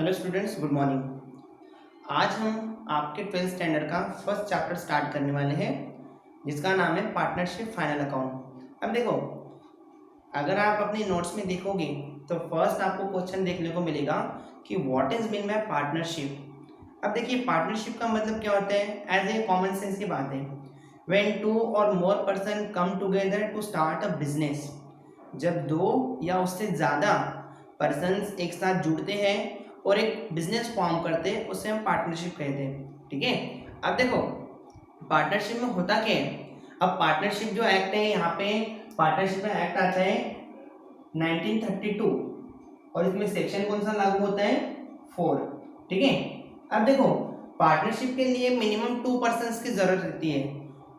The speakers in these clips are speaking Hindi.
Hello students, good morning. आज हम आपके 12th स्टैंडर्ड का फर्स्ट चैप्टर स्टार्ट करने वाले हैं जिसका नाम है पार्टनरशिप फाइनल अकाउंट। अब देखो, अगर आप अपनी नोट्स में देखोगे तो फर्स्ट आपको क्वेश्चन देखने को मिलेगा कि what is mean by partnership. अब देखिए, पार्टनरशिप का मतलब क्या होता है। एज ए कॉमन सेंस की बात है, when two or more person come together to start a business. जब दो या उससे ज़्यादा पर्सन्स एक साथ जुड़ते हैं और एक बिजनेस फॉर्म करते हैं, उसे हम पार्टनरशिप कहते हैं। ठीक है। अब देखो, पार्टनरशिप में होता क्या है। अब पार्टनरशिप जो एक्ट है, यहाँ पे पार्टनरशिप का एक्ट आता है 1932 और इसमें सेक्शन कौन सा लागू होता है, 4। ठीक है। अब देखो, पार्टनरशिप के लिए मिनिमम 2 पर्सन्स की जरूरत रहती है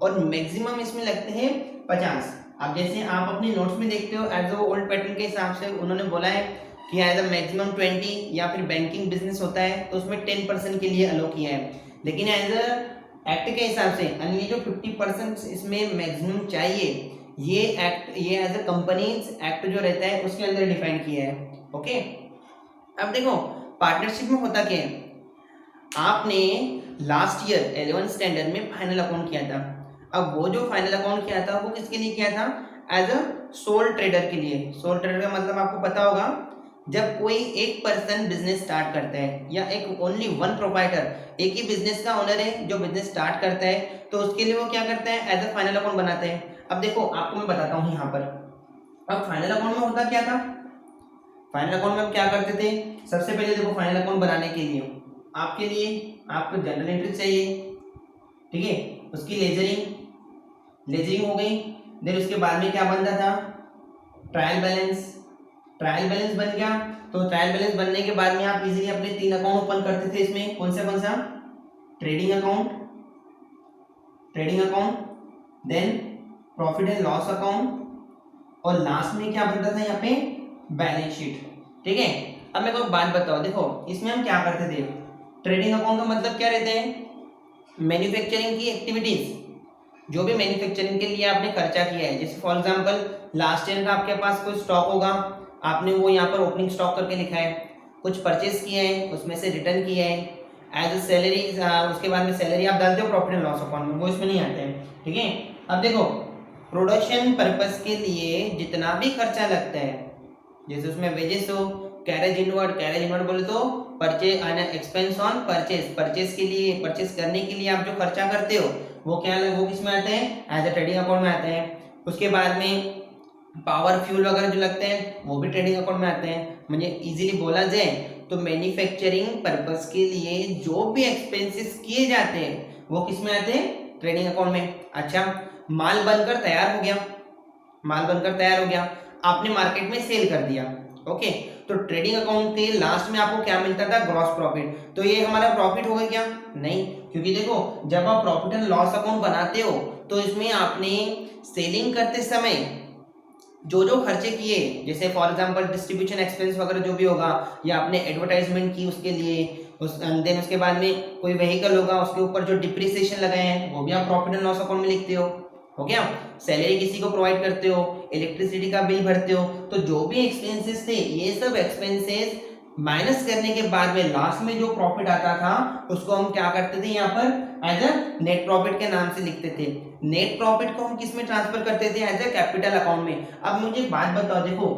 और मैक्सिमम इसमें लगते हैं 50। अब जैसे आप अपनी नोट्स में देखते हो, एज ओल्ड पैटर्न के हिसाब से उन्होंने बोला है कि एज अ मैक्सिमम 20, या फिर बैंकिंग बिजनेस होता है तो उसमें 10% के लिए अलो किया है। लेकिन एज अ एक्ट के हिसाब से यानी ये जो 50% इसमें मैक्सिमम चाहिए, ये एक्ट, ये एज अ कंपनीज एक्ट जो रहता है उसके अंदर डिफाइन किया है। ओके। अब देखो, पार्टनरशिप में होता क्या है। आपने लास्ट ईयर 11th स्टैंडर्ड में फाइनल अकाउंट किया था। अब वो जो फाइनल अकाउंट किया था वो किसके लिए किया था, एज अ सोल ट्रेडर के लिए। सोल ट्रेडर का मतलब आपको पता होगा, जब कोई एक पर्सन बिजनेस स्टार्ट करता है या एक ओनली वन प्रोप्राइटर, एक ही बिजनेस का ओनर है जो बिजनेस स्टार्ट करता है, तो उसके लिए वो क्या करता है, एज अ फाइनल अकाउंट बनाते हैं। अब देखो, आपको मैं बताता हूँ यहाँ पर। अब फाइनल अकाउंट में होता क्या था, फाइनल अकाउंट में हम क्या करते थे। सबसे पहले देखो, फाइनल अकाउंट बनाने के लिए आपके लिए आपको जनरल एंट्री चाहिए। ठीक है। उसकी लेजरिंग हो गई। देन उसके बाद में क्या बनता था, ट्रायल बैलेंस। ट्रायल बैलेंस बन गया तो ट्रायल बैलेंस बनने के बाद में आप इजीली अपने 3 अकाउंट ओपन करते थे। इसमें कौन सा, trading account, then profit and loss account, और लास्ट में क्या बनता था यहाँ पे, बैलेंस शीट। ठीक है। अब मेरे को एक बात बताओ, देखो इसमें हम क्या करते थे। ट्रेडिंग अकाउंट का मतलब क्या रहता है, मैन्युफैक्चरिंग की एक्टिविटीज, जो भी मैन्युफैक्चरिंग के लिए आपने खर्चा किया है। जैसे फॉर एग्जांपल लास्ट ईयर का आपके पास कोई स्टॉक होगा, आपने वो यहाँ पर ओपनिंग स्टॉक करके लिखा है, कुछ परचेस किए हैं, उसमें से रिटर्न किए हैं एज अ सैलरी। उसके बाद में सैलरी आप डालते हो प्रॉफिट एंड लॉस अकाउंट में, वो इसमें नहीं आते हैं। ठीक है। अब देखो, प्रोडक्शन पर्पस के लिए जितना भी खर्चा लगता है, जैसे उसमें वेजेस हो, कैरेज इनवर्ड बोले तो परचेज एक्सपेंस ऑन परचेज के लिए, परचेज करने के लिए आप जो खर्चा करते हो वो क्या, वो किस में आते हैं, एज अ ट्रेडिंग अकाउंट में आते हैं। उसके बाद में पावर फ्यूल वगैरह जो लगते हैं वो भी ट्रेडिंग अकाउंट में आते हैं। मुझे इजीली बोला जाए तो मैन्युफैक्चरिंग पर्पस के लिए जो भी एक्सपेंसेस किए जाते हैं वो किस में आते हैं, ट्रेडिंग अकाउंट में। अच्छा, माल बनकर तैयार हो गया, आपने मार्केट में सेल कर दिया। ओके, तो ट्रेडिंग अकाउंट के लास्ट में आपको क्या मिलता था, ग्रॉस प्रॉफिट। तो ये हमारा प्रॉफिट होगा क्या, नहीं, क्योंकि देखो जब आप प्रॉफिट एंड लॉस अकाउंट बनाते हो तो इसमें आपने सेलिंग करते समय जो जो खर्चे किए, जैसे फॉर एग्जांपल डिस्ट्रीब्यूशन एक्सपेंस वगैरह जो भी होगा, या आपने एडवर्टाइजमेंट की उसके लिए, देन उसके बाद में कोई व्हीकल होगा उसके ऊपर जो डिप्रिसिएशन लगाए हैं वो भी आप प्रॉफिट एंड लॉस अकाउंट में लिखते हो गया। सैलरी किसी को प्रोवाइड करते हो, इलेक्ट्रिसिटी का बिल भरते हो, तो जो भी एक्सपेंसेस थे ये सब एक्सपेंसेस माइनस करने के बाद में लास्ट में जो प्रॉफिट आता था उसको हम क्या करते थे, यहाँ पर एज अ नेट प्रॉफिट के नाम से लिखते थे। नेट प्रॉफिट को हम किस में ट्रांसफर करते थे, एज अ कैपिटल अकाउंट में। अब मुझे बात बताओ, देखो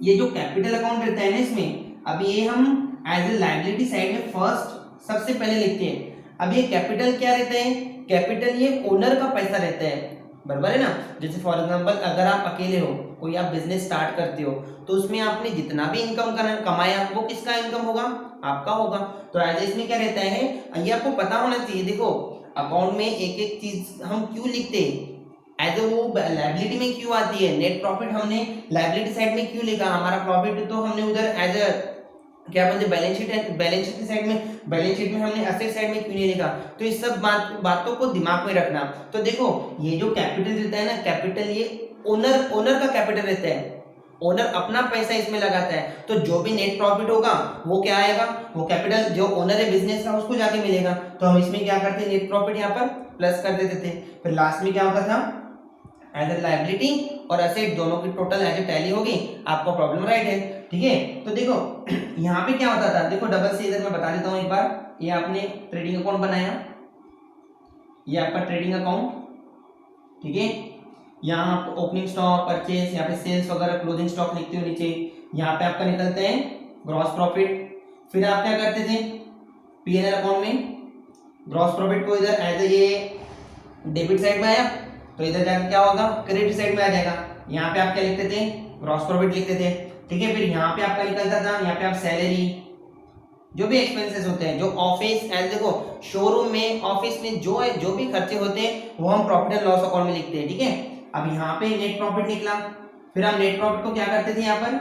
ये जो कैपिटल अकाउंट रहता है ना, इसमें अब ये हम एज ए लायबिलिटी साइड में फर्स्ट सबसे पहले लिखते हैं। अब ये कैपिटल क्या रहता है, कैपिटल ये ओनर का पैसा रहता है, बराबर है ना। जैसे फॉर एग्जांपल अगर आप अकेले हो, कोई आप बिजनेस स्टार्ट करते हो, तो उसमें आपने जितना भी इनकम कमाया वो किसका इनकम होगा, आपका होगा। तो एज इसमें क्या रहता है, ये आपको पता होना चाहिए। देखो अकाउंट में एक एक चीज हम क्यों लिखते हैं, एज वो लायबिलिटी में क्यों आती है, नेट प्रॉफिट हमने लायबिलिटी साइड में क्यों लिखा, हमारा प्रॉफिट तो हमने उधर एज अ क्या बोलते बैलेंस शीट है, बैलेंस शीट की साइड में, बैलेंस शीट में हमने एसेट साइड में क्यों नहीं लिखा। तो इस सब बातों को दिमाग में रखना। तो देखो ये जो कैपिटल रहता है ना, कैपिटल ये ओनर का कैपिटल रहता है, ओनर अपना पैसा इसमें लगाता है। तो जो भी नेट प्रॉफिट होगा वो क्या आएगा, वो कैपिटल जो ओनर है बिजनेस का उसको जाके मिलेगा। तो हम इसमें क्या करते हैं, नेट प्रॉफिट यहाँ पर प्लस कर देते थे। फिर लास्ट में क्या होता था, एज ए लायबिलिटी और एसेट दोनों की टोटल एज ए टैली होगी, आपका प्रॉब्लम राइट है। ठीक है। तो देखो यहाँ पे क्या होता था, देखो डबल से इधर मैं बता देता हूँ एक बार। ये आपने ट्रेडिंग अकाउंट बनाया, ये आपका ट्रेडिंग अकाउंट, ठीक है। यहाँ आप ओपनिंग स्टॉक, परचेस, यहाँ पे सेल्स वगैरह, क्लोजिंग स्टॉक लिखते हो नीचे। यहाँ पे आपका निकलते हैं ग्रॉस प्रॉफिट। फिर आप क्या करते थे, पीएनएल अकाउंट में ग्रॉस प्रॉफिट को इधर एज ये डेबिट साइड में आया, तो इधर जाके क्या होगा, क्रेडिट साइड में आ जाएगा। यहाँ पे आप क्या लिखते थे, ग्रॉस प्रॉफिट लिखते थे, ठीक है। फिर यहाँ पे आपका निकलता था, यहाँ पे आप सैलरी, जो भी एक्सपेंसेस होते हैं, जो ऑफिस एज देखो शोरूम में, ऑफिस में जो भी खर्चे होते हैं वो हम प्रॉफिट एंड लॉस अकाउंट में लिखते हैं, ठीक है। अब यहाँ पे नेट प्रॉफिट निकला, फिर हम नेट प्रॉफिट को क्या करते थे, यहाँ पर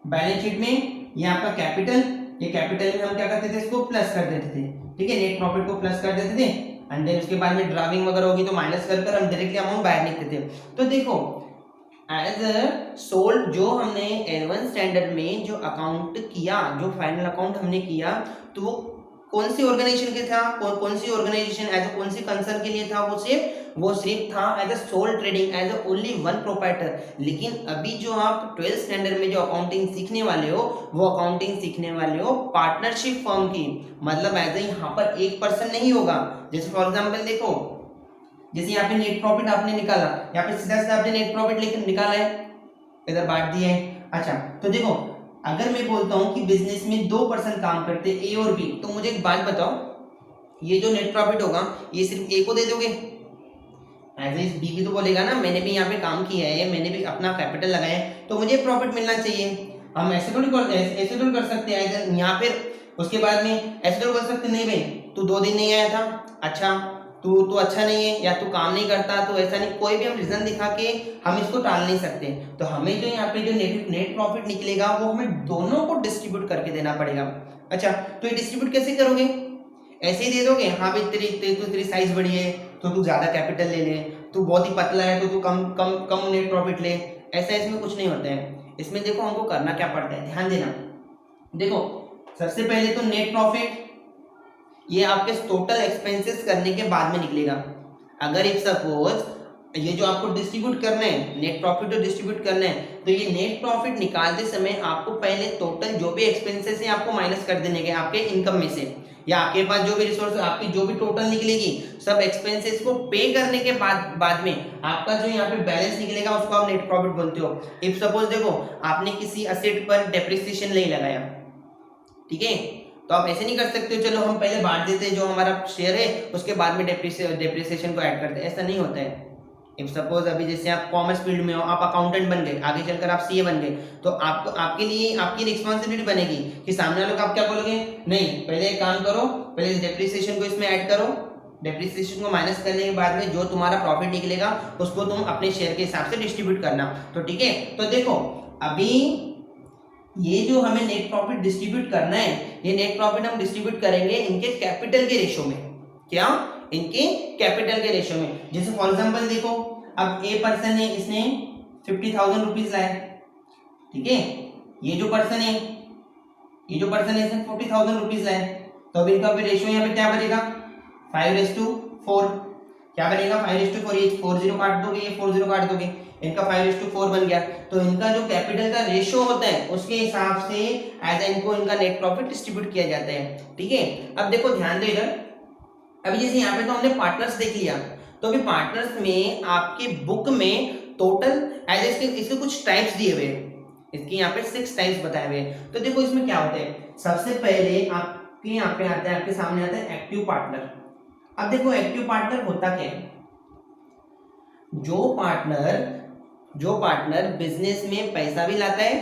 बैलेंस शीट में ये आपका कैपिटल, ये कैपिटल में हम क्या करते थे, इसको प्लस कर देते थे, ठीक है। नेट प्रॉफिट को प्लस कर देते थे एंड देन उसके बाद में ड्राइविंग वगैरह होगी तो माइनस कर हम डायरेक्टली अमाउंट बाहर लिखते थे। तो देखो एज सोल्ड जो हमने L1 स्टैंडर्ड में जो अकाउंट किया, जो फाइनल अकाउंट हमने किया, तो वो कौन सी ऑर्गेनाइजेशन के था, कौन सी ऑर्गेनाइजेशन एज कौन सी कंसर्न के लिए था, वो सिर्फ था as a sole trading, as a only one proprietor. लेकिन अभी जो आप 12th स्टैंडर्ड में जो अकाउंटिंग सीखने वाले हो, वो अकाउंटिंग सीखने वाले हो पार्टनरशिप फर्म की, मतलब एज यहाँ पर एक पर्सन नहीं होगा। जैसे फॉर एग्जाम्पल देखो, जैसे यहाँ पे नेट प्रॉफिट आपने निकाला, यहाँ पे सीधा सीधा आपने नेट प्रॉफिट निकाला है, इधर बांट दिया है। अच्छा तो देखो अगर मैं बोलता हूँ कि बिजनेस में 2 पर्सन काम करते हैं, ए और बी, तो मुझे एक बात बताओ, ये जो नेट प्रॉफिट होगा ये सिर्फ ए को दे दोगे? एटलीस्ट बी भी तो बोलेगा ना, मैंने भी यहाँ पे काम किया है, मैंने भी अपना कैपिटल लगाया है, तो मुझे प्रॉफिट मिलना चाहिए। हम ऐसे थोड़ी कर सकते हैं यहाँ पे, उसके बाद में ऐसे थोड़ी कर सकते, नहीं भाई तू 2 दिन नहीं आया था, अच्छा तू अच्छा नहीं है, या तू काम नहीं करता, तो ऐसा नहीं, कोई भी हम रीजन दिखा के हम इसको टाल नहीं सकते। तो हमें जो यहाँ पे जो नेट प्रॉफिट निकलेगा वो हमें दोनों को डिस्ट्रीब्यूट करके देना पड़ेगा। अच्छा तो ये डिस्ट्रीब्यूट कैसे करोगे? ऐसे ही दे दोगे, हाँ भाई तेरी साइज बड़ी है तो तू ज्यादा कैपिटल ले ले, तू बहुत ही पतला है तो तू कम नेट प्रॉफिट ले, ऐसा इसमें कुछ नहीं होता है। इसमें देखो हमको करना क्या पड़ता है, ध्यान देना। देखो सबसे पहले तो नेट प्रॉफिट ये आपके टोटल एक्सपेंसेस करने के बाद में निकलेगा। अगर इफ सपोज ये जो आपको डिस्ट्रीब्यूट करना है, नेट प्रॉफिट जो डिस्ट्रीब्यूट करना है, तो ये नेट प्रॉफिट निकालते समय आपको पहले टोटल जो भी एक्सपेंसेस है आपको माइनस कर देने के आपके इनकम में से, या आपके पास जो भी रिसोर्स आपकी जो भी टोटल निकलेगी सब एक्सपेंसेस को पे करने के बाद में आपका जो यहाँ पे बैलेंस निकलेगा उसको आप नेट प्रॉफिट बोलते हो। इफ सपोज देखो आपने किसी असेट पर डेप्रिसिएशन नहीं लगाया, ठीक है, तो आप ऐसे नहीं कर सकते हो चलो हम पहले बांट देते हैं जो हमारा शेयर है, उसके बाद में डेप्रिसिएशन को ऐड करते हैं, ऐसा नहीं होता है। इफ सपोज अभी जैसे आप कॉमर्स फील्ड में हो, आप अकाउंटेंट बन गए, आगे चलकर आप सीए बन गए, तो आपको आपके लिए आपकी रिस्पॉन्सिबिलिटी बनेगी कि सामने वालों को आप क्या बोलोगे, नहीं पहले एक काम करो, पहले डेप्रिसिएशन को इसमें ऐड करो, डेप्रिसिएशन को माइनस करने के बाद में जो तुम्हारा प्रॉफिट निकलेगा उसको तुम अपने शेयर के हिसाब से डिस्ट्रीब्यूट करना। तो ठीक है, तो देखो अभी ये जो हमें नेट प्रॉफिट डिस्ट्रीब्यूट करना है, ये नेट प्रॉफिट हम डिस्ट्रीब्यूट करेंगे इनके कैपिटल के रेशो में। क्या? इनके कैपिटल के रेशो में। जैसे फॉर एग्जांपल देखो अब ए पर्सन है, इसने 50,000 रुपीज लाए, ठीक है, ये जो पर्सन है इसने 40,000 रुपीज लाए, तो अब इनका रेशो यहाँ पे क्या बनेगा 5:4। क्या बनेगा 5:4? ये 40 काट दोगे, ये 40 काट दोगे, इनका 5:4 बन गया। तो इनका जो कैपिटल का रेशो होता है उसके हिसाब से एज इनको इनका नेट प्रॉफिट डिस्ट्रीब्यूट किया जाता है, ठीक है। अब देखो ध्यान दो इधर, अभी जैसे यहाँ पे तो हमने पार्टनर्स देख लिया, तो अभी पार्टनर्स में आपके बुक में टोटल एज इसके कुछ टाइप्स दिए हुए हैं, इसके यहाँ पे 6 टाइप्स बताए हुए हैं। तो देखो इसमें क्या होता है, सबसे पहले आपके यहाँ पे आता है, आपके सामने आता है एक्टिव पार्टनर। अब देखो एक्टिव पार्टनर होता क्या है, जो पार्टनर बिजनेस में पैसा भी लाता है,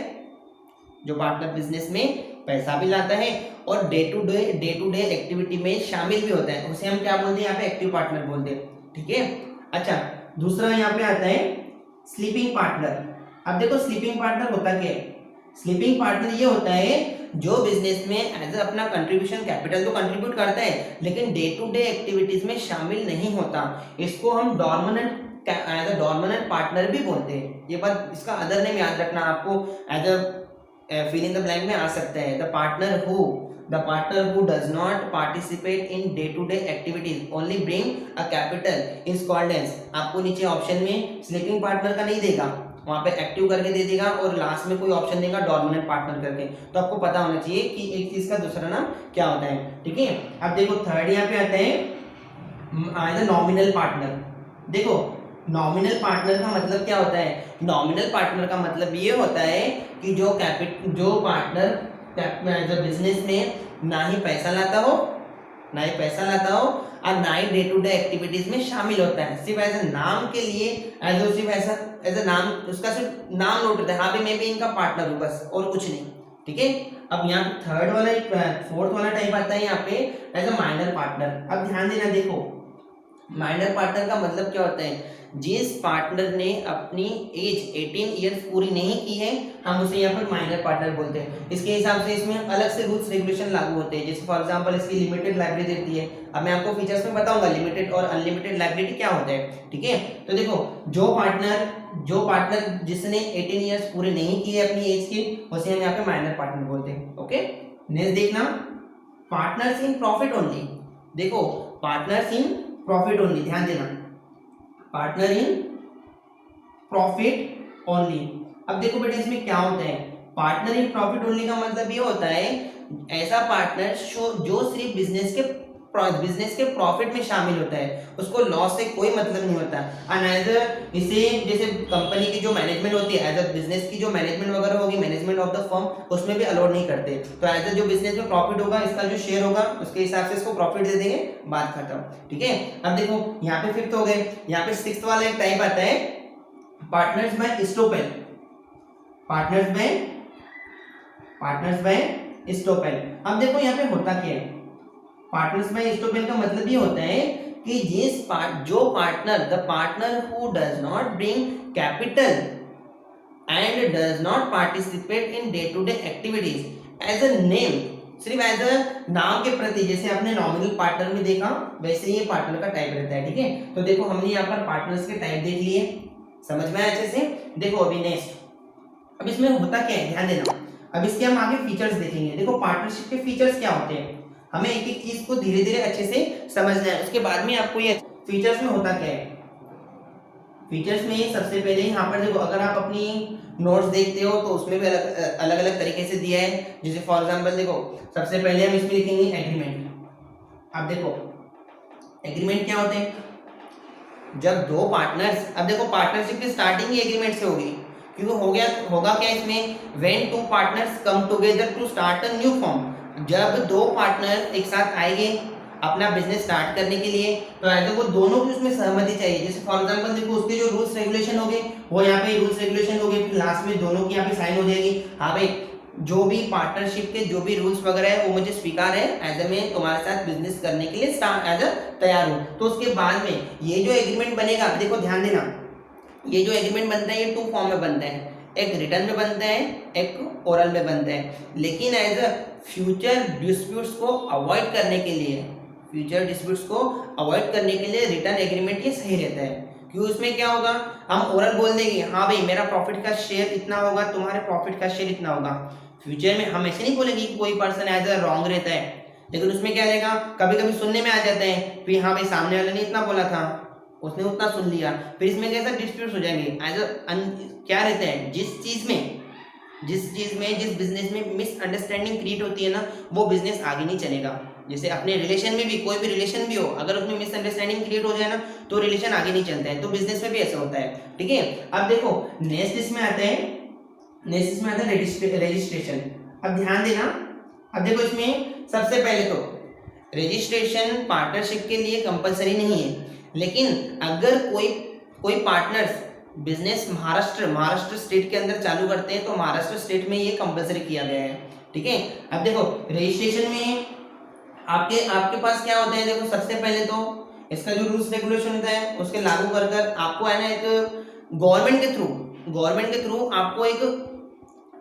जो पार्टनर बिजनेस में पैसा भी लाता है और डे टू डे एक्टिविटी में शामिल भी होता है, उसे हम क्या बोलते हैं यहाँ पे एक्टिव पार्टनर बोलते हैं, ठीक है। अच्छा दूसरा यहाँ पे आता है स्लीपिंग पार्टनर। अब देखो स्लीपिंग पार्टनर होता क्या है, स्लीपिंग पार्टनर ये होता है जो बिजनेस में एज अपना कंट्रीब्यूशन कैपिटल तो कंट्रीब्यूट करता है लेकिन डे टू डे एक्टिविटीज में शामिल नहीं होता, इसको हम डॉर्मिनेंट पार्टनर भी बोलते हैं। ये बात इसका अदर नेम याद रखना, आपको as a fill in the blank में आ सकता है, the partner who the partner who does not participate in day to day activities only bring a capital is called as. आपको नीचे ऑप्शन में स्लीपिंग पार्टनर का नहीं देगा, वहां पे एक्टिव करके दे देगा और लास्ट में कोई ऑप्शन देगा डोमिनेंट पार्टनर करके। तो आपको पता होना चाहिए कि एक चीज का दूसरा नाम क्या होता है। ठीक है, अब देखो थर्ड यहाँ पे आता है नॉमिनल पार्टनर। देखो नॉमिनल पार्टनर का मतलब क्या होता है? नॉमिनल पार्टनर का मतलब ये होता है कि जो पार्टनर बिजनेस में ना ही पैसा लाता हो और ना ही डे टू डे एक्टिविटीज में शामिल होता है, सिर्फ एज नाम के लिए एज ए नाम, उसका सिर्फ नाम नोट होता है, हाँ भाई मैं भी इनका पार्टनर हूँ बस, और कुछ नहीं। ठीक है, अब यहाँ पे फोर्थ वाला टाइप आता है यहाँ पे एज अ माइनर पार्टनर। अब ध्यान देना, देखो माइनर पार्टनर का मतलब क्या होता है? जिस पार्टनर ने अपनी एज 18 इयर्स पूरी नहीं की है, हम उसे यहाँ पर माइनर पार्टनर बोलते हैं। इसके हिसाब से इसमें अलग से रूल्स रेगुलेशन लागू होते हैं। जैसे फॉर एग्जांपल इसकी लिमिटेड लाइबिलिटी रहती है। अब मैं आपको फीचर्स में बताऊंगा लिमिटेड और अनलिमिटेड लाइबिलिटी क्या होता है। ठीक है, तो देखो जो पार्टनर जिसने 18 इयर्स पूरे नहीं किए अपनी एज के, उसे हम यहाँ पे माइनर पार्टनर बोलते हैं। ओके, नेक्स्ट देखना, पार्टनर्स इन प्रॉफिट ओनली। देखो पार्टनर्स इन प्रॉफिट ओनली, ध्यान देना, पार्टनर इन प्रॉफिट ओनली। अब देखो बेटा इसमें क्या होता है? पार्टनर इन प्रॉफिट ओनली का मतलब ये होता है ऐसा पार्टनर जो सिर्फ बिजनेस के प्रॉफिट में शामिल होता है, उसको लॉस से कोई मतलब नहीं होता। अनदर इसे जैसे कंपनी की जो मैनेजमेंट होती है, एज अ बिजनेस की जो मैनेजमेंट वगैरह होगी, मैनेजमेंट ऑफ द फर्म, उसमें भी अलाउड नहीं करते। तो एज अ जो बिजनेस में प्रॉफिट होगा, इसका जो शेयर होगा उसके हिसाब से इसको प्रॉफिट दे देंगे, बात खत्म। ठीक है, अब देखो यहाँ पे फिफ्थ हो गए, यहाँ पे सिक्स्थ वाला एक टाइप आता है partners by estoppel. Partners by estoppel. अब देखो यहाँ पे होता क्या है? पार्टनर्स बाय एस्टोपेल का मतलब ये होता है कि जो partner, the partner who does not bring capital and does not participate in day to day activities as a name, सिर्फ एज अ नाम के प्रति, जैसे आपने नॉमिनल पार्टनर में देखा वैसे ही ये पार्टनर का टाइप रहता है। ठीक है, तो देखो हमने यहाँ पर पार्टनर्स के टाइप देख लिए, समझ में आया अच्छे से। देखो अभी नेक्स्ट, अब इसमें होता क्या है, ध्यान देना। अब इसके हम आगे फीचर्स देखेंगे। देखो पार्टनरशिप के फीचर्स क्या होते हैं, हमें एक एक चीज को धीरे धीरे अच्छे से समझना है, उसके बाद में आपको ये फीचर्स में होता क्या है। फीचर्स में सबसे पहले यहाँ पर देखो, अगर आप अपनी नोट्स देखते हो तो उसमें भी अलग अलग तरीके से दिया है। जैसे फॉर एग्जांपल देखो, सबसे पहले हम इसमें लिखेंगे एग्रीमेंट। अब देखो एग्रीमेंट क्या होते हैं? जब दो पार्टनर्स, अब देखो पार्टनरशिप की स्टार्टिंग ही एग्रीमेंट से होगी, क्योंकि होगा क्या इसमें, when two partners come together to start a new form. जब दो पार्टनर एक साथ आएंगे अपना बिजनेस स्टार्ट करने के लिए, तो ऐसे को दोनों की उसमें सहमति चाहिए। जैसे फॉर एग्जांपल देखो उसके जो रूल्स रेगुलेशन हो गए वो यहाँ पे रूल्स रेगुलेशन हो गए, फिर लास्ट में दोनों की यहाँ पे साइन हो जाएगी, हाँ भाई जो भी पार्टनरशिप के जो भी रूल्स वगैरह है वो मुझे स्वीकार है, एज ए मैं तुम्हारे साथ बिजनेस करने के लिए एज ए तैयार हूँ। तो उसके बाद में ये जो एग्रीमेंट बनेगा, देखो ध्यान देना, ये जो एग्रीमेंट बनता है ये 2 फॉर्म में बनता है, एक रिटर्न में बनता है, एक ओरल में बनता है। लेकिन एज अ फ्यूचर डिस्प्यूट्स को अवॉइड करने के लिए, रिटर्न एग्रीमेंट ये सही रहता है। क्यों? उसमें क्या होगा, हम ओरल बोल देंगे हाँ भाई मेरा प्रॉफिट का शेयर इतना होगा, तुम्हारे प्रॉफिट का शेयर इतना होगा। फ्यूचर में हम ऐसे नहीं बोलेंगे कि कोई पर्सन एज अ रॉन्ग रहता है, लेकिन उसमें क्या रहेगा, कभी कभी सुनने में आ जाता है फिर हाँ भाई सामने वाले ने इतना बोला था, उसने उतना सुन लिया, फिर इसमें कैसा डिस्प्यूट हो जाएंगे। एज क्या रहता है, जिस बिजनेस में मिसअंडरस्टैंडिंग क्रिएट होती है ना, वो बिजनेस आगे नहीं चलेगा। जैसे अपने रिलेशन में भी, कोई भी रिलेशन भी हो, अगर उसमें मिसअंडरस्टैंडिंग क्रिएट हो जाए ना तो रिलेशन आगे नहीं चलता है, तो बिजनेस में भी ऐसा होता है। ठीक है, अब देखो नेक्स्ट इसमें आता है रजिस्ट्रेशन। अब ध्यान देना, अब देखो इसमें सबसे पहले तो रजिस्ट्रेशन पार्टनरशिप के लिए कंपलसरी नहीं है, लेकिन अगर कोई पार्टनर्स बिजनेस महाराष्ट्र स्टेट के अंदर चालू करते हैं तो महाराष्ट्र स्टेट में ये कंपलसरी किया गया है। ठीक है, अब देखो रजिस्ट्रेशन में आपके पास क्या होता है, देखो सबसे पहले तो इसका जो रूल्स रेगुलेशन होता है उसके लागू कर आपको है ना एक गवर्नमेंट के थ्रू आपको एक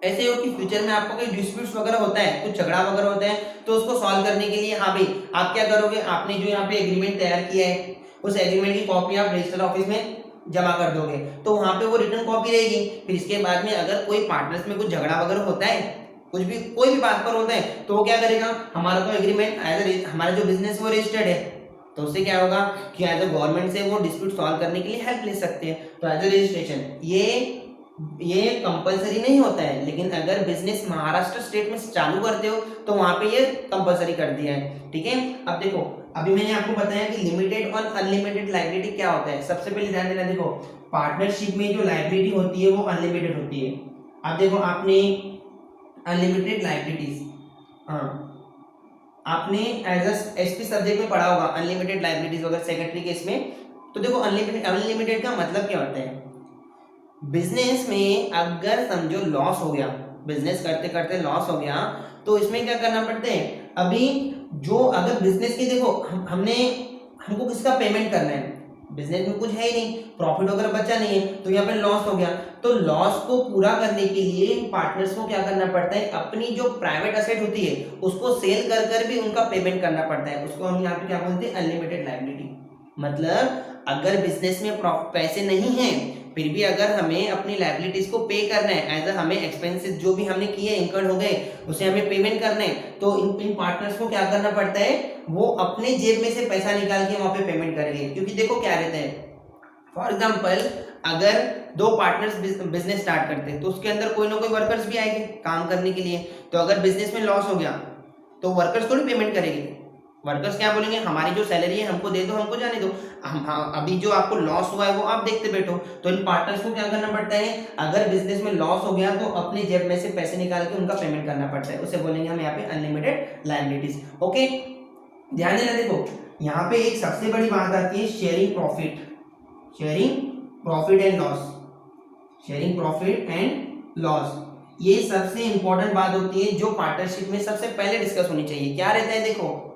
ऐसे हो कि फ्यूचर में आपको कोई डिस्प्यूट्स वगैरह होता है, कुछ झगड़ा वगैरह होता है, तो उसको सॉल्व करने के लिए हाँ भाई आप क्या करोगे, आपने जो यहाँ पे एग्रीमेंट तैयार किया है उस एग्रीमेंट की कॉपी आप रजिस्टर ऑफिस में जमा कर दोगे, तो वहां पे वो रिटर्न कॉपी रहेगी। फिर इसके बाद में अगर कोई पार्टनर्स में कुछ झगड़ा वगैरह होता है कुछ भी कोई भी बात पर होता है तो वो क्या करेगा, हमारा तो एग्रीमेंट हमारा जो बिजनेस वो रजिस्टर्ड है, तो उससे क्या होगा कि एज अ गवर्नमेंट से वो डिस्प्यूट सॉल्व करने के लिए हेल्प ले सकते हैं। तो एज अ रजिस्ट्रेशन ये कंपलसरी नहीं होता है, लेकिन अगर बिजनेस महाराष्ट्र स्टेट में चालू करते हो तो वहां पे ये कंपलसरी कर दिया है। ठीक है, अब देखो अभी मैंने आपको बताया कि लिमिटेड और अनलिमिटेड लायबिलिटी क्या होता है। सबसे पहले ध्यान देना, देखो पार्टनरशिप में जो लायबिलिटी होती है वो अनलिमिटेड होती है। अब देखो आपने अनलिमिटेड लायबिलिटीज, हाँ आपने एज एसपी सब्जेक्ट में पढ़ा होगा अनलिमिटेड लायबिलिटीज वगैरह सेक्रेटरी केस में। तो देखो अनलिमिटेड का मतलब क्या होता है, बिजनेस में अगर समझो लॉस हो गया, बिजनेस करते करते लॉस हो गया, तो इसमें क्या करना पड़ता है, अभी जो अगर बिजनेस की देखो हमको किसका पेमेंट करना है, बिजनेस में कुछ है ही नहीं, प्रॉफिट वगैरह बचा नहीं है, तो यहाँ पे लॉस हो गया। तो लॉस को पूरा करने के लिए पार्टनर्स को क्या करना पड़ता है, अपनी जो प्राइवेट एसेट होती है उसको सेल कर कर भी उनका पेमेंट करना पड़ता है। उसको हम यहाँ पे क्या बोलते हैं, अनलिमिटेड लायबिलिटी। मतलब अगर बिजनेस में पैसे नहीं है फिर भी अगर हमें अपनी लायबिलिटीज को पे करना है, एज हमें एक्सपेंसेस जो भी हमने किए इनकर्ड हो गए उसे हमें पेमेंट करना है, तो इन पार्टनर्स को क्या करना पड़ता है, वो अपने जेब में से पैसा निकाल के वहां पे पेमेंट करेंगे। क्योंकि देखो क्या रहता है, फॉर एग्जाम्पल अगर दो पार्टनर्स बिजनेस स्टार्ट करते हैं तो उसके अंदर कोई ना कोई वर्कर्स भी आएंगे काम करने के लिए। तो अगर बिजनेस में लॉस हो गया तो वर्कर्स थोड़ी पेमेंट करेंगे, वर्कर्स क्या बोलेंगे, हमारी जो सैलरी है हमको दे दो, हमको जाने दो, अभी जो आपको लॉस हुआ है वो आप देखते बैठो। तो इन पार्टनर्स को क्या करना पड़ता है, अगर बिजनेस में लॉस हो गया तो अपने जेब में से पैसे निकाल के उनका पेमेंट करना पड़ता है, उसे बोलेंगे हम यहाँ पे अनलिमिटेड लायबिलिटीज। ओके, ध्यान देना, देखो यहाँ पे एक सबसे बड़ी बात आती है sharing profit, sharing profit and loss, sharing profit and loss, ये सबसे इंपॉर्टेंट बात होती है जो पार्टनरशिप में सबसे पहले डिस्कस होनी चाहिए। क्या रहता है, देखो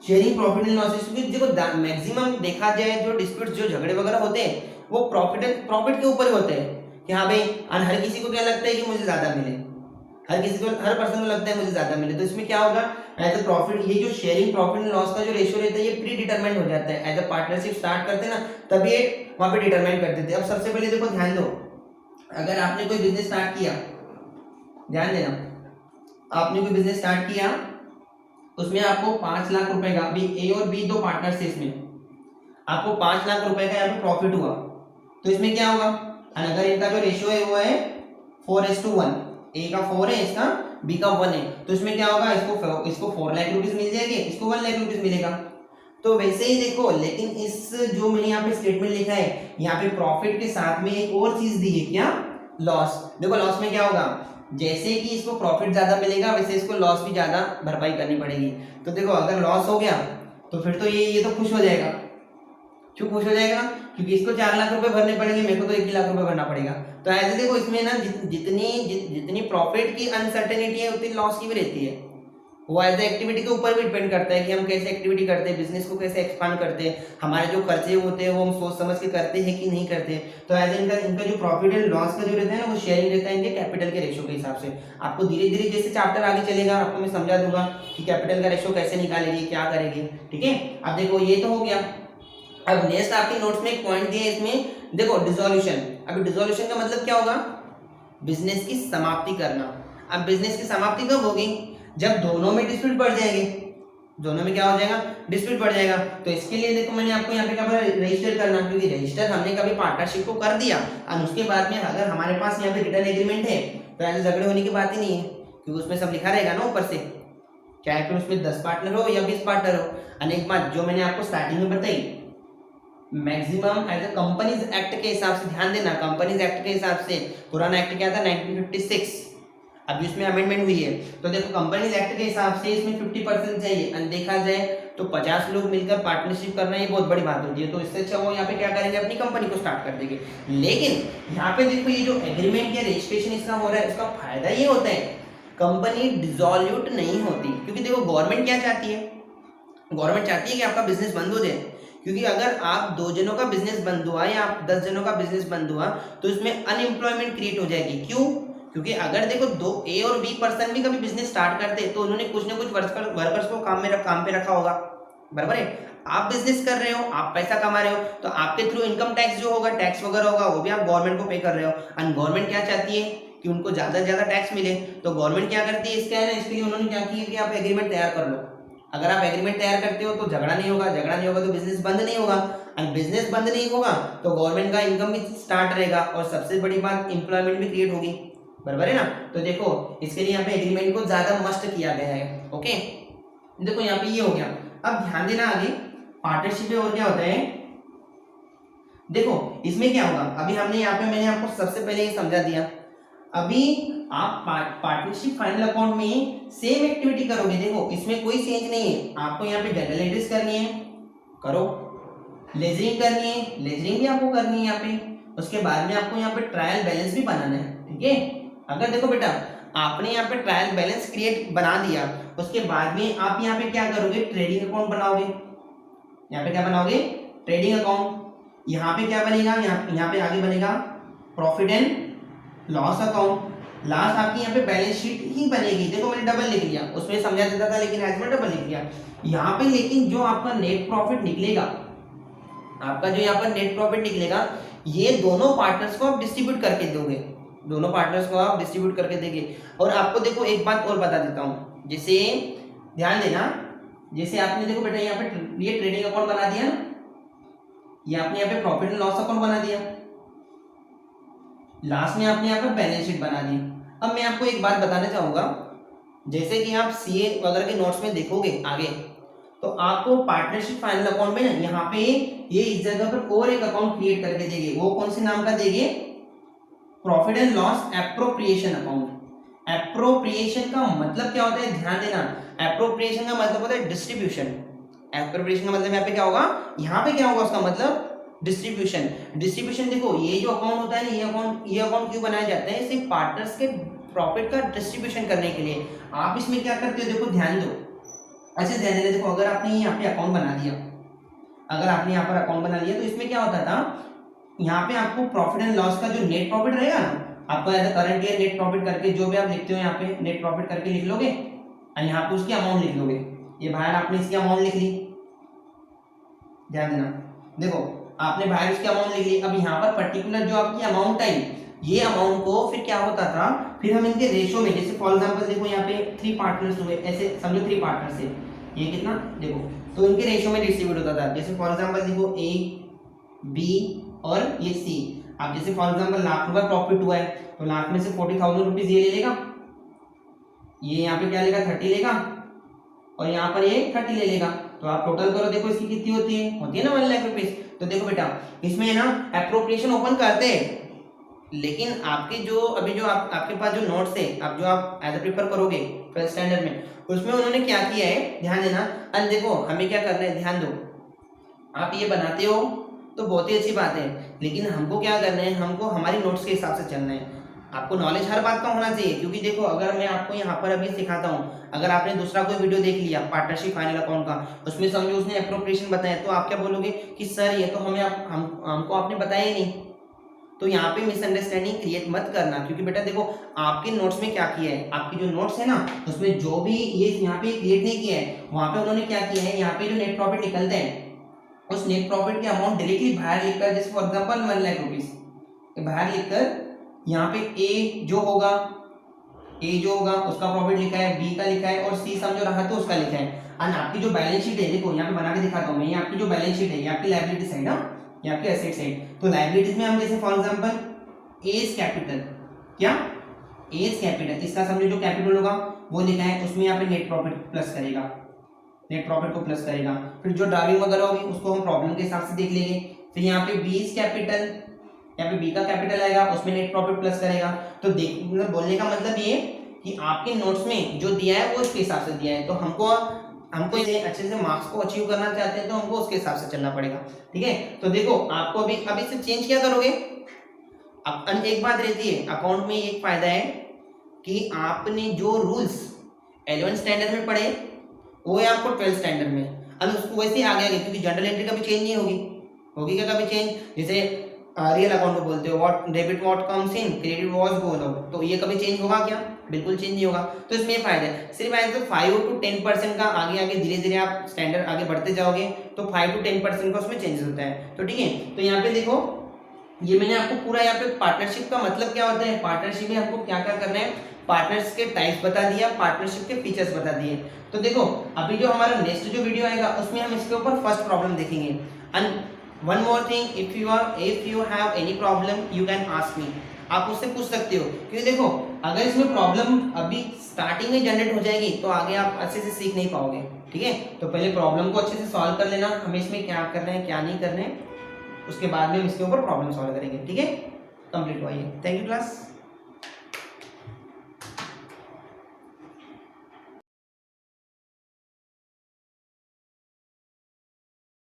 शेयरिंग प्रॉफिट एंड लॉसेस, देखो मैक्सिमम देखा जाए जो डिस्प्यूट जो झगड़े वगैरह होते हैं वो प्रॉफिट के ऊपर ही होते हैं कि हाँ भाई हर किसी को क्या लगता है कि मुझे ज्यादा मिले, हर किसी को हर पर्सन को लगता है मुझे ज्यादा मिले। तो इसमें क्या होगा, एज अ प्रॉफिट ये जो शेयरिंग प्रॉफिट एंड लॉस का जो रेशियो रहता है ये प्री डिटरमाइंड हो जाता है। एज अ पार्टनरशिप स्टार्ट करते हैं ना तब ये वहां पे डिटरमाइन कर देते हैं। अब सबसे पहले देखो ध्यान दो, अगर आपने कोई बिजनेस स्टार्ट किया, ध्यान देना, आपने कोई बिजनेस स्टार्ट किया उसमें आपको 5 लाख रुपए का, अभी ए और बी दो पार्टनर्स थे, इसमें आपको 5 लाख रुपए का यहाँ पे प्रॉफिट हुआ, तो इसमें क्या होगा, अगर इनका जो रेशियो है वो है 4:1, ए का 4 है, इसका बी का 1 है, तो इसमें क्या होगा, इसको 4 लाख रुपीज मिल जाएंगे, इसको 1 लाख रुपीज मिलेगा। तो वैसे ही देखो, लेकिन इस जो मैंने यहाँ पे स्टेटमेंट लिखा है यहाँ पे प्रॉफिट के साथ में एक और चीज दी है, क्या, लॉस। देखो लॉस में क्या होगा, जैसे कि इसको प्रॉफिट ज्यादा मिलेगा वैसे इसको लॉस भी ज्यादा भरपाई करनी पड़ेगी। तो देखो अगर लॉस हो गया तो फिर तो ये तो खुश हो जाएगा, क्यों खुश हो जाएगा, क्योंकि इसको 4 लाख रुपए भरने पड़ेंगे, मेरे को तो 1 लाख रुपए भरना पड़ेगा। तो ऐसे देखो इसमें ना जितनी प्रॉफिट की अनसर्टेनिटी है उतनी लॉस की भी रहती है। वो एज एक्टिविटी के ऊपर भी डिपेंड करता है कि हम कैसे एक्टिविटी करते हैं, बिजनेस को कैसे एक्सपांड करते हैं, हमारे जो खर्चे होते हैं वो हम सोच समझ के करते हैं कि नहीं करते। तो एज इनका जो प्रॉफिट एंड लॉस का जो रहता है ना वो शेयरिंग रहता है इनके कैपिटल के रेशियो के हिसाब से। आपको धीरे धीरे जैसे चैप्टर आगे चलेगा आपको मैं समझा दूंगा कि कैपिटल का रेशियो कैसे निकालेगी, क्या करेगी। ठीक है, अब देखो ये तो हो गया। अब नेक्स्ट आपके नोट्स में एक पॉइंट दिया है, इसमें देखो डिसोल्यूशन। अब डिसोल्यूशन का मतलब क्या होगा, बिजनेस की समाप्ति करना। अब बिजनेस की समाप्ति कब होगी, जब दोनों में डिस्प्यूट बढ़ जाएंगे, दोनों में क्या हो जाएगा, डिस्प्यूट बढ़ जाएगा। तो इसके लिए देखो मैंने आपको यहाँ पे क्या बोला, रजिस्टर करना, क्योंकि रजिस्टर हमने कभी पार्टनरशिप को कर दिया और उसके बाद में अगर हमारे पास यहाँ पे रिटर्न एग्रीमेंट है तो ऐसे झगड़े होने की बात ही नहीं है, क्योंकि उसमें सब लिखा रहेगा ना ऊपर से, चाहे फिर उसमें 10 पार्टनर हो या 20 पार्टनर हो। अनेक बात जो मैंने आपको स्टार्टिंग में बताई, maximum as a companies act के हिसाब से, ध्यान देना कंपनीज एक्ट के हिसाब से, पुराना एक्ट क्या था 1956, अभी उसमें अमेंडमेंट हुई है। तो देखो कंपनीज एक्ट के हिसाब से इसमें 50% चाहिए, और देखा जाए तो 50 लोग मिलकर पार्टनरशिप करना ये बहुत बड़ी बात होती है। तो इससे अच्छा वो यहाँ पे क्या करेंगे, अपनी कंपनी को स्टार्ट कर देंगे। लेकिन यहाँ पे देखो ये जो एग्रीमेंट या रजिस्ट्रेशन इसका हो रहा है उसका फायदा ये होता है कंपनी डिसॉल्यूट नहीं होती। क्योंकि देखो गवर्नमेंट क्या चाहती है, गवर्नमेंट चाहती है कि आपका बिजनेस बंद हो जाए, क्योंकि अगर आप 2 जनों का बिजनेस बंद हुआ या आप 10 जनों का बिजनेस बंद हुआ तो इसमें अनएम्प्लॉयमेंट क्रिएट हो जाएगी। क्यों, क्योंकि अगर देखो 2 ए और बी पर्सन भी कभी बिजनेस स्टार्ट करते तो उन्होंने कुछ ना कुछ वर्कर्स को काम पे रखा होगा, बराबर है। आप बिजनेस कर रहे हो, आप पैसा कमा रहे हो, तो आपके थ्रू इनकम टैक्स जो होगा, टैक्स वगैरह होगा, वो भी आप गवर्नमेंट को पे कर रहे हो। एंड गवर्नमेंट क्या चाहती है कि उनको ज़्यादा से ज़्यादा टैक्स मिले, तो गवर्नमेंट क्या करती है, इसका है ना, इसके लिए उन्होंने क्या किया कि आप एग्रीमेंट तैयार कर लो। अगर आप एग्रीमेंट तैयार करते हो तो झगड़ा नहीं होगा, झगड़ा नहीं होगा तो बिजनेस बंद नहीं होगा, और बिजनेस बंद नहीं होगा तो गवर्नमेंट का इनकम भी स्टार्ट रहेगा, और सबसे बड़ी बात एम्प्लॉयमेंट भी क्रिएट होगी, बराबर है ना। तो देखो इसके लिए यहाँ पे एग्रीमेंट को ज्यादा मस्ट किया गया है। ओके, देखो यहाँ पे ये हो गया। अब ध्यान देना आगे पार्टनरशिप में और क्या होता है। देखो इसमें क्या होगा, अभी हमने यहाँ पे मैंने आपको सबसे पहले ये समझा दिया। अभी आप पार्टनरशिप फाइनल अकाउंट में सेम एक्टिविटी करोगे, देखो इसमें कोई चेंज नहीं है। आपको यहाँ पे जनरल एंट्रीज करनी है, करो, लेजरिंग करनी है, लेजरिंग भी आपको करनी है यहाँ पे। उसके बाद में आपको यहाँ पे ट्रायल बैलेंस भी बनाना है, ठीक है। अगर देखो बेटा आपने यहाँ पे ट्रायल बैलेंस क्रिएट बना दिया, उसके बाद में आप यहाँ पे क्या करोगे, ट्रेडिंग अकाउंट बनाओगे। यहाँ पे क्या बनाओगे, ट्रेडिंग अकाउंट। यहाँ पे क्या बनेगा, यहाँ पे आगे बनेगा profit and loss account. Last आपकी यहाँ पे बैलेंस शीट ही बनेगी। देखो मैंने डबल लिख लिया, उसमें समझा देता था लेकिन आज मैं डबल लिख लिया यहाँ पे। लेकिन जो आपका नेट प्रॉफिट निकलेगा, आपका जो यहाँ पर नेट प्रॉफिट निकलेगा, ये दोनों पार्टनर्स को आप डिस्ट्रीब्यूट करके दोगे, दोनों पार्टनर्स को आप डिस्ट्रीब्यूट करके देंगे। और आपको देखो एक बात और बता देता हूँ, जैसे ध्यान देना, जैसे आपने देखो बेटा यहाँ पे ये ट्रेडिंग अकाउंट बना दिया ना, ये आपने यहाँ पे प्रॉफिट एंड लॉस अकाउंट बना दिया, लास्ट में आपने यहाँ पे बैलेंस शीट बना दी। अब मैं आपको एक बात बताना चाहूंगा, जैसे कि आप सीए वगैरह के नोट्स में देखोगे आगे, तो आपको पार्टनरशिप फाइनल अकाउंट में ना यहाँ पे ये इस जगह पर और एक अकाउंट क्रिएट करके देंगे। वो कौन से नाम का देंगे, profit and loss appropriation account. Appropriation का मतलब क्या होता है, ध्यान देना, एप्रोप्रिएशन का मतलब होता है डिस्ट्रीब्यूशन। एप्रोप्रिएशन का मतलब यहाँ पे क्या होगा, यहाँ पे क्या होगा उसका मतलब डिस्ट्रीब्यूशन। डिस्ट्रीब्यूशन देखो ये जो अकाउंट होता है ना, ये अकाउंट क्यों बनाए जाते हैं, सिर्फ पार्टनर्स के प्रॉफिट का डिस्ट्रीब्यूशन करने के लिए। आप इसमें क्या करते हो, देखो ध्यान दो, अच्छा ध्यान देना। देखो अगर आपने यहाँ पे अकाउंट बना दिया, अगर आपने यहाँ पर अकाउंट बना लिया, तो इसमें क्या होता था, यहाँ पे आपको प्रॉफिट एंड लॉस का जो नेट प्रॉफिट रहेगा ना, आपको as current year net profit करके जो भी आप लिखते हो यहाँ पे नेट प्रॉफिट करके लिख लोगे, और यहाँ पे उसकी अमाउंट लिख लोगे। ये बाहर आपने इसकी अमाउंट लिख ली, ध्यान देना, देखो आपने बाहर इसकी अमाउंट लिख ली। अब यहाँ पर पर्टिकुलर जो आपकी अमाउंट आई, ये अमाउंट को फिर क्या होता था, फिर हम इनके रेशियो में, जैसे फॉर एग्जांपल देखो यहाँ पे 3 पार्टनर्स हुए, ऐसे समझो 3 पार्टनर्स है, ये कितना देखो, तो इनके रेशियो में डिस्ट्रीब्यूट होता था। जैसे फॉर एग्जांपल देखो ए, बी और ये सी। अब जैसे फॉर एग्जांपल लाख रुपए प्रॉफिट हुआ है, तो लाख में से 40,000 रुपीज ये ले लेगा, ये यहाँ पे क्या लेगा 30 लेगा, और यहाँ पर ये 30 ले लेगा। तो आप टोटल करो, देखो इसकी कितनी होती है ना 1 लाख रुपीज। तो देखो बेटा इसमें ना एप्रोप्रिएशन ओपन करते हैं, लेकिन आपके जो अभी जो आपके पास जो नोट्स है, अब जो आप एज ए प्रिपेयर करोगे 12th स्टैंडर्ड में, उसमें उन्होंने क्या किया है, ध्यान देना। अब देखो हमें क्या करना है, ध्यान दो, आप ये बनाते हो तो बहुत ही अच्छी बात है, लेकिन हमको क्या करना है, हमको हमारी नोट्स के हिसाब से चलना है। आपको नॉलेज हर बात का होना चाहिए, क्योंकि देखो अगर मैं आपको यहाँ पर अभी सिखाता हूँ, अगर आपने दूसरा कोई वीडियो देख लिया पार्टनरशिप फाइनल अकाउंट का, उसमें समझो उसने एप्रोप्रिएशन बताया, तो आप क्या बोलोगे कि सर ये तो हमको आपने बताया ही नहीं। तो यहाँ पे मिसअंडरस्टैंडिंग क्रिएट मत करना, क्योंकि बेटा देखो आपके नोट्स में क्या किया है, आपकी जो नोट्स है ना, उसमें जो भी ये यहाँ पे क्रिएट नहीं किया है, वहाँ पे उन्होंने क्या किया है, यहाँ पे जो नेट प्रॉफिट निकलते हैं, उस नेट प्रॉफिट के अमाउंट डायरेक्टली बाहर लिखकर, जैसे फॉर एग्जांपल 1 लाख रुपीस बाहर लिखकर, यहाँ पे ए जो होगा उसका प्रॉफिट लिखा है, बी का लिखा है, और सी समझो रहा तो उसका लिखा है। और आपकी जो बैलेंस शीट है, देखो यहाँ पे बना के दिखाता हूँ मैं, ये आपकी जो बैलेंस शीट है, ये आपकी लायबिलिटी साइड है, ये आपकी एसेट साइड। तो लायबिलिटीज में हम जैसे फॉर एग्जांपल एज कैपिटल, क्या एज कैपिटल, इसका समझो जो कैपिटल होगा वो लिखा है, उसमें यहाँ पे नेट प्रॉफिट प्लस करेगा, नेट प्रॉफिट को प्लस करेगा। फिर जो ड्राइविंग वगैरह होगी उसको हम प्रॉब्लम के हिसाब से देख लेंगे। फिर यहाँ पे बीस कैपिटल, यहाँ पे बी का कैपिटल आएगा, उसमें नेट प्रॉफिट प्लस करेगा। तो मतलब बोलने का मतलब ये कि आपके नोट्स में जो दिया है वो इसके हिसाब से दिया है, तो हमको ये अच्छे से मार्क्स को अचीव करना चाहते हैं, तो हमको उसके हिसाब से चलना पड़ेगा, ठीक है। तो देखो आपको अभी से चेंज क्या करोगे, अब एक बात रहती है अकाउंट में, एक फायदा है कि आपने जो रूल्स 11th स्टैंडर्ड में पढ़े वो है आपको 12th स्टैंडर्ड में, अब उसको वैसे ही आगे क्योंकि जनरल एंट्री कभी चेंज नहीं होगी क्या कभी चेंज, जैसे रियल अकाउंट को बोलते हो what debit what comes in, credit was goal out, तो ये कभी चेंज होगा क्या, बिल्कुल चेंज नहीं होगा। तो इसमें फायदा है, सिर्फ आएगा 5 to 10% का, आगे धीरे धीरे आप स्टैंडर्ड आगे बढ़ते जाओगे तो 5 to 10% का उसमें चेंजेस होता है। तो ठीक है, तो यहाँ पे देखो ये मैंने आपको पूरा यहाँ पे पार्टनरशिप का मतलब क्या होता है, पार्टनरशिप में हमको क्या क्या करना है, पार्टनर्स के टाइप्स बता दिया, पार्टनरशिप के फीचर्स बता दिए। तो देखो अभी जो हमारा नेक्स्ट जो वीडियो आएगा उसमें हम इसके ऊपर फर्स्ट प्रॉब्लम देखेंगे। And one more thing, if you have any problem you can ask me, आप मुझसे पूछ सकते हो, क्योंकि देखो अगर इसमें प्रॉब्लम अभी स्टार्टिंग में जनरेट हो जाएगी तो आगे आप अच्छे से सीख नहीं पाओगे। ठीक है, तो पहले प्रॉब्लम को अच्छे से सॉल्व कर लेना, हमें इसमें क्या करना है क्या नहीं करना है, उसके बाद में हम इसके ऊपर प्रॉब्लम सॉल्व करेंगे। ठीक है, कंप्लीट हुआ ये। Thank you class.